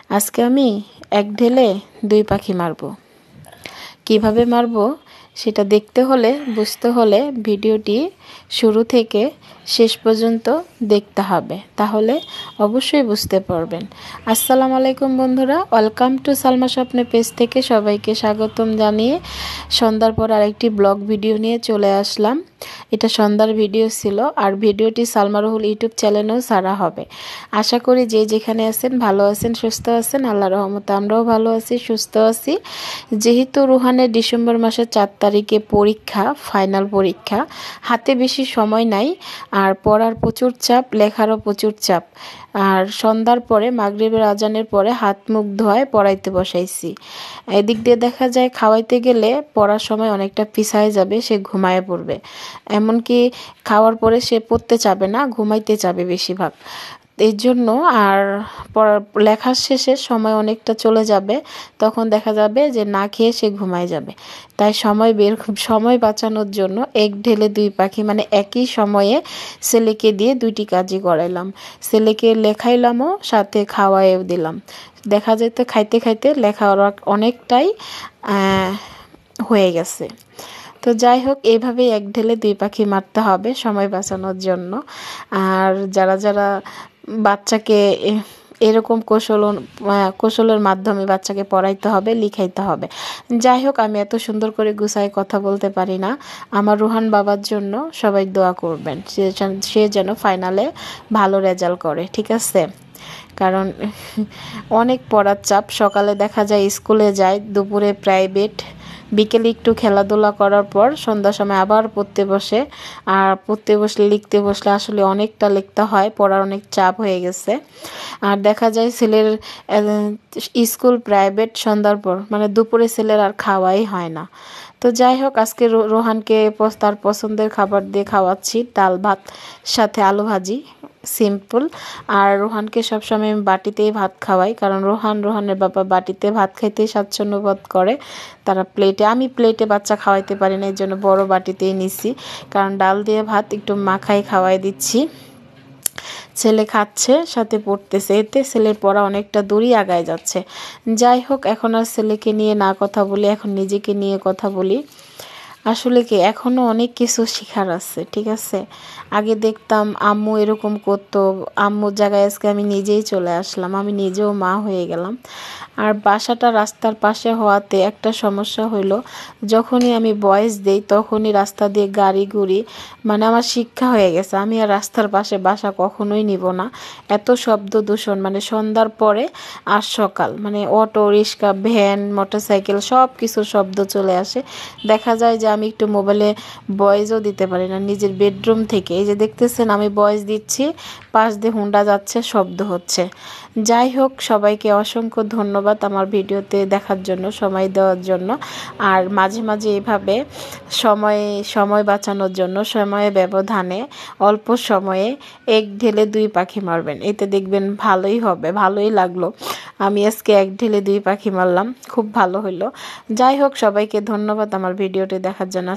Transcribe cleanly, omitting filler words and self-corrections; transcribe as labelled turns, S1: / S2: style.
S1: আজকে আমি এক ঢেলে দুই পাখি মারবো। কিভাবে মারবো সেটা দেখতে হলে, বুঝতে হলে ভিডিওটি শুরু থেকে শেষ পর্যন্ত দেখতে হবে, তাহলে অবশ্যই বুঝতে পারবেন। আসসালামু আলাইকুম বন্ধুরা, ওয়েলকাম টু সালমা স্বপ্নে পেজ থেকে সবাইকে স্বাগতম জানিয়ে সন্ধ্যার পর আরেকটি ব্লগ ভিডিও নিয়ে চলে আসলাম। এটা সন্ধ্যার ভিডিও ছিল, আর ভিডিওটি সালমা রুহুল ইউটিউব চ্যানেলেও ছাড়া হবে। আশা করি যে যেখানে আছেন ভালো আছেন, সুস্থ আছেন। আল্লাহর রহমতে আমরাও ভালো আছি, সুস্থ আছি। যেহেতু রুহানের ডিসেম্বর মাসের 4 তারিখে পরীক্ষা, ফাইনাল পরীক্ষা, হাতে বেশি সময় নাই, আর পড়ার প্রচুর চাপ, লেখারও প্রচুর চাপ। আর সন্ধ্যার পরে মাগরিবের আজানের পরে হাত মুখ ধোয়ায় পড়াইতে বসাইছি। এদিক দিয়ে দেখা যায় খাওয়াইতে গেলে পড়ার সময় অনেকটা পিছায় যাবে, সে ঘুমায় পড়বে। এমনকি খাওয়ার পরে সে পড়তে চাবে না, ঘুমাইতে চাবে বেশিরভাগ। এই জন্য আর লেখার শেষে সময় অনেকটা চলে যাবে, তখন দেখা যাবে যে না খেয়ে সে ঘুমায় যাবে। তাই সময় বাঁচানোর জন্য এক ঢেলে দুই পাখি, মানে একই সময়ে ছেলেকে দিয়ে দুইটি কাজই করাইলাম। ছেলেকে লেখাইলামও, সাথে খাওয়াইও দিলাম। দেখা যেত খাইতে খাইতে লেখা অনেকটাই হয়ে গেছে। তো যাই হোক, এইভাবেই এক ঢেলে দুই পাখি মারতে হবে সময় বাঁচানোর জন্য। আর যারা যারা বাচ্চাকে এরকম কৌশলের মাধ্যমে বাচ্চাকে পড়াইতে হবে, লিখাইতে হবে। যাই হোক, আমি এত সুন্দর করে গুছায় কথা বলতে পারি না। আমার রুহান বাবার জন্য সবাই দোয়া করবেন, সে যেন ফাইনালে ভালো রেজাল্ট করে, ঠিক আছে? কারণ অনেক পড়ার চাপ। সকালে দেখা যায় স্কুলে যায়, দুপুরে প্রাইভেট, বিকেলে একটু খেলাধুলা করার পর সন্ধ্যার সময় আবার পড়তে বসে। আর পড়তে বসলে, লিখতে বসলে আসলে অনেকটা লিখতে হয়, পড়ার অনেক চাপ হয়ে গেছে। আর দেখা যায় ছেলের স্কুল প্রাইভেট, সন্ধ্যার পর মানে দুপুরে ছেলের আর খাওয়াই হয় না। তো যাই হোক, আজকে রোহানকে তার পছন্দের খাবার দিয়ে খাওয়াচ্ছি, ডাল ভাত সাথে আলু ভাজি, সিম্পল। আর রোহানকে সবসময় আমি বাটিতেই ভাত খাওয়াই, কারণ রোহানের বাবা বাটিতে ভাত খাইতে স্বাচ্ছন্দ্য বোধ করে। আমি প্লেটে বাচ্চা খাওয়াইতে পারি না, এই জন্য বড় বাটিতেই নিছি। কারণ ডাল দিয়ে ভাত একটু মাখাই খাওয়াই দিচ্ছি। ছেলে খাচ্ছে, সাথে পড়তেছে, এতে ছেলের পড়া অনেকটা দূরই আগায় যাচ্ছে। যাই হোক, এখন আর ছেলেকে নিয়ে না কথা বলি, এখন নিজেকে নিয়ে কথা বলি। আসলে কি, এখনও অনেক কিছু শেখার আছে, ঠিক আছে? আগে দেখতাম আম্মু এরকম করতো, আম্মুর জায়গায় আজকে আমি নিজেই চলে আসলাম, আমি নিজেও মা হয়ে গেলাম। আর বাসাটা রাস্তার পাশে হওয়াতে একটা সমস্যা হইলো, যখনই আমি ভয়েস দেই তখনই রাস্তা দিয়ে গাড়ি ঘুরি, মানে আমার শিক্ষা হয়ে গেছে আমি আর রাস্তার পাশে বাসা কখনোই নিব না। এত শব্দ দূষণ, মানে সন্ধ্যার পরে আর সকাল, মানে অটো রিক্সা, ভ্যান, মোটরসাইকেল সব কিছুর শব্দ চলে আসে। দেখা যায় যে আমি একটু মোবাইলে ভয়েসও দিতে পারি না নিজের বেডরুম থেকে। এই যে দেখতেছেন আমি ভয়েস দিচ্ছি, পাশ দিয়ে হুন্ডা যাচ্ছে, শব্দ হচ্ছে। যাই হোক, সবাইকে অসংখ্য ধন্যবাদ আমার ভিডিওতে দেখার জন্য, সময় দেওয়ার জন্য। আর মাঝে মাঝে এভাবে সময় বাঁচানোর জন্য সময়ে ব্যবধানে অল্প সময়ে এক ঢেলে দুই পাখি মারবেন, এতে দেখবেন ভালোই হবে। ভালোই লাগলো, আমি আজকে এক ঢেলে দুই পাখি মারলাম, খুব ভালো হইলো। যাই হোক, সবাইকে ধন্যবাদ আমার ভিডিওটি দেখার জন্য।